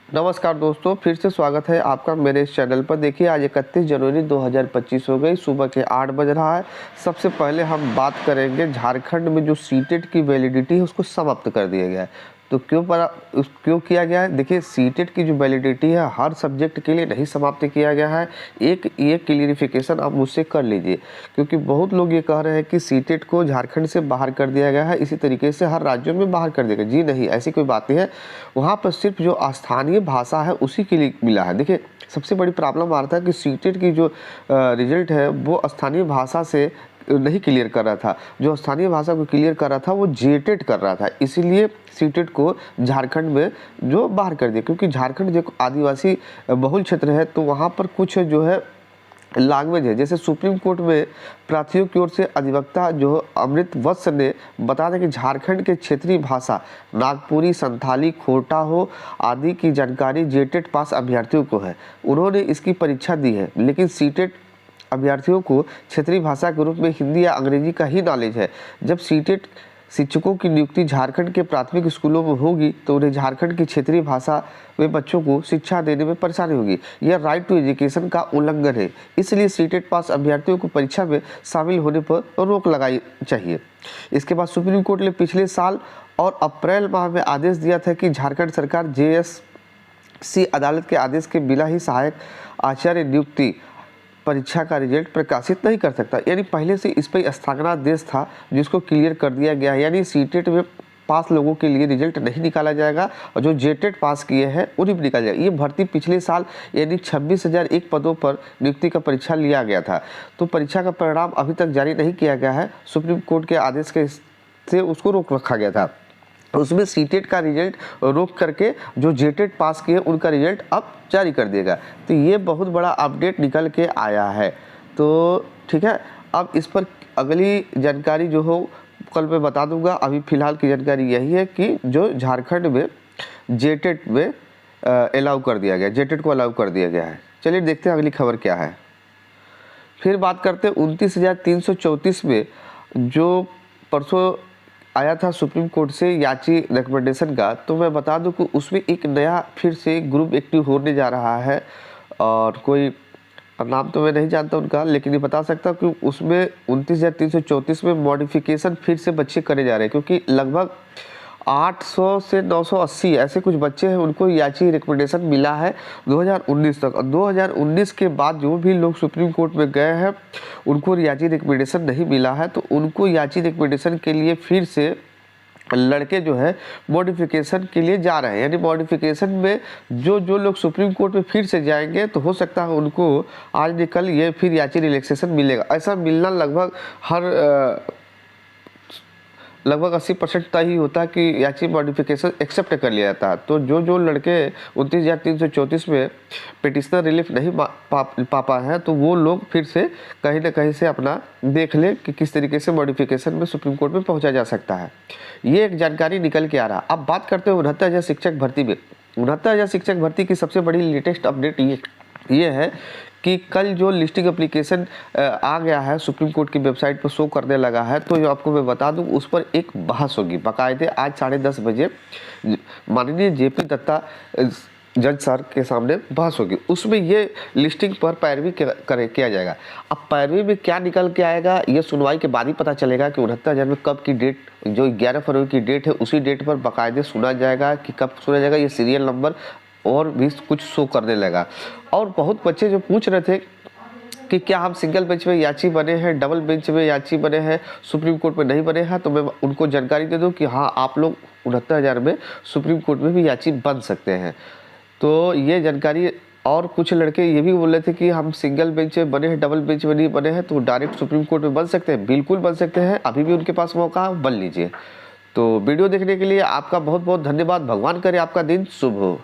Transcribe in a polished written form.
नमस्कार दोस्तों, फिर से स्वागत है आपका मेरे इस चैनल पर। देखिए, आज 31 जनवरी 2025 हो गई, सुबह के 8 बज रहा है। सबसे पहले हम बात करेंगे झारखंड में जो सीटेट की वैलिडिटी है उसको समाप्त कर दिया गया है। तो क्यों किया गया है? देखिए, सीटेट की जो वैलिडिटी है हर सब्जेक्ट के लिए नहीं समाप्त किया गया है। एक ये क्लियरिफिकेशन आप मुझसे कर लीजिए, क्योंकि बहुत लोग ये कह रहे हैं कि सीटेट को झारखंड से बाहर कर दिया गया है, इसी तरीके से हर राज्यों में बाहर कर दिया गया। जी नहीं, ऐसी कोई बात नहीं है। वहाँ पर सिर्फ जो स्थानीय भाषा है उसी के लिए मिला है। देखिए, सबसे बड़ी प्रॉब्लम आ रहा था कि सीटेट की जो रिजल्ट है वो स्थानीय भाषा से नहीं क्लियर कर रहा था। जो स्थानीय भाषा को क्लियर कर रहा था वो जेटेट कर रहा था, इसीलिए सीटेट को झारखंड में जो बाहर कर दिया। क्योंकि झारखंड जो आदिवासी बहुल क्षेत्र है, तो वहाँ पर कुछ जो है लैंग्वेज है। जैसे सुप्रीम कोर्ट में प्रार्थियों की ओर से अधिवक्ता जो अमृत वत्स ने बताया था कि झारखंड के क्षेत्रीय भाषा नागपुरी, संथाली, खोटा हो आदि की जानकारी जेटेट पास अभ्यर्थियों को है। उन्होंने इसकी परीक्षा दी है, लेकिन सीटेट अभ्यर्थियों को क्षेत्रीय भाषा के रूप में हिंदी या अंग्रेजी का ही नॉलेज है। जब सीटेट शिक्षकों की नियुक्ति झारखंड के प्राथमिक स्कूलों में होगी तो उन्हें झारखंड की क्षेत्रीय भाषा में बच्चों को शिक्षा देने में परेशानी होगी। यह राइट टू एजुकेशन का उल्लंघन है, इसलिए सीटेट पास अभ्यर्थियों को परीक्षा में शामिल होने पर रोक लगाई चाहिए। इसके बाद सुप्रीम कोर्ट ने पिछले साल और अप्रैल माह में आदेश दिया था कि झारखंड सरकार JSC अदालत के आदेश के बिना ही सहायक आचार्य नियुक्ति परीक्षा का रिजल्ट प्रकाशित नहीं कर सकता। यानी पहले से इस पर स्थगनादेश था, जिसको क्लियर कर दिया गया है। यानी सीटेट में पास लोगों के लिए रिजल्ट नहीं निकाला जाएगा और जो जेटेट पास किए हैं उन्हीं पर निकाला जाएगा। ये भर्ती पिछले साल यानी 26,001 पदों पर नियुक्ति का परीक्षा लिया गया था। तो परीक्षा का परिणाम अभी तक जारी नहीं किया गया है। सुप्रीम कोर्ट के आदेश के से उसको रोक रखा गया था। उसमें सीटेट का रिजल्ट रोक करके जो जेटेट पास किए उनका रिजल्ट अब जारी कर देगा। तो ये बहुत बड़ा अपडेट निकल के आया है। तो ठीक है, अब इस पर अगली जानकारी जो हो कल मैं बता दूंगा। अभी फिलहाल की जानकारी यही है कि जो झारखंड में जेटेट में अलाउ कर दिया गया, जेटेट को अलाउ कर दिया गया है। चलिए देखते हैं अगली खबर क्या है। फिर बात करते हैं 29,334 में जो परसों आया था सुप्रीम कोर्ट से याची रिकमेंडेशन का। तो मैं बता दूं कि उसमें एक नया फिर से ग्रुप एक्टिव होने जा रहा है, और कोई नाम तो मैं नहीं जानता उनका, लेकिन ये बता सकता हूँ कि उसमें 29,334 में मॉडिफिकेशन फिर से बच्चे करे जा रहे हैं। क्योंकि लगभग 800 से 980 ऐसे कुछ बच्चे हैं, उनको याची रिकमेंडेशन मिला है 2019 तक। और 2019 के बाद जो भी लोग सुप्रीम कोर्ट में गए हैं उनको याची रिकमेंडेशन नहीं मिला है, तो उनको याची रिकमेंडेशन के लिए फिर से लड़के जो है मॉडिफिकेशन के लिए जा रहे हैं। यानी मॉडिफिकेशन में जो लोग सुप्रीम कोर्ट में फिर से जाएंगे तो हो सकता है उनको आज निकल ये फिर याची रिलैक्सेशन मिलेगा। ऐसा मिलना लगभग 80% तय ही होता है कि याची मॉडिफिकेशन एक्सेप्ट कर लिया जाता है। तो जो लड़के 29,334 में पिटिशनर रिलीफ नहीं पा पाए हैं, तो वो लोग फिर से कहीं ना कहीं से अपना देख ले कि किस तरीके से मॉडिफिकेशन में सुप्रीम कोर्ट में पहुंचा जा सकता है। ये एक जानकारी निकल के आ रहा। अब बात करते हैं 69,000 शिक्षक भर्ती में। 69,000 शिक्षक भर्ती की सबसे बड़ी लेटेस्ट अपडेट ये है कि कल जो लिस्टिंग एप्लीकेशन आ गया है सुप्रीम कोर्ट की वेबसाइट पर शो करने लगा है, तो जो आपको मैं बता दूं उस पर एक बहस होगी बाकायदे। आज 10:30 बजे माननीय JP दत्ता जज सर के सामने बहस होगी। उसमें ये लिस्टिंग पर पैरवी किया जाएगा। अब पैरवी में क्या निकल के आएगा ये सुनवाई के बाद ही पता चलेगा कि 69,000 में कब की डेट, जो 11 फरवरी की डेट है उसी डेट पर बाकायदे सुना जाएगा। कि कब सुना जाएगा ये सीरियल नंबर और भी कुछ शो करने लगा। और बहुत बच्चे जो पूछ रहे थे कि क्या हम सिंगल बेंच में याची बने हैं, डबल बेंच में याची बने हैं, सुप्रीम कोर्ट में नहीं बने हैं, तो मैं उनको जानकारी दे दूं कि हाँ, आप लोग 69,000 में सुप्रीम कोर्ट में भी याची बन सकते हैं। तो ये जानकारी। और कुछ लड़के ये भी बोल रहे थे कि हम सिंगल बेंच में बने हैं, डबल बेंच में नहीं बने हैं, तो डायरेक्ट सुप्रीम कोर्ट में बन सकते हैं। बिल्कुल बन सकते हैं, अभी भी उनके पास मौका, बन लीजिए। तो वीडियो देखने के लिए आपका बहुत बहुत धन्यवाद। भगवान करे आपका दिन शुभ हो।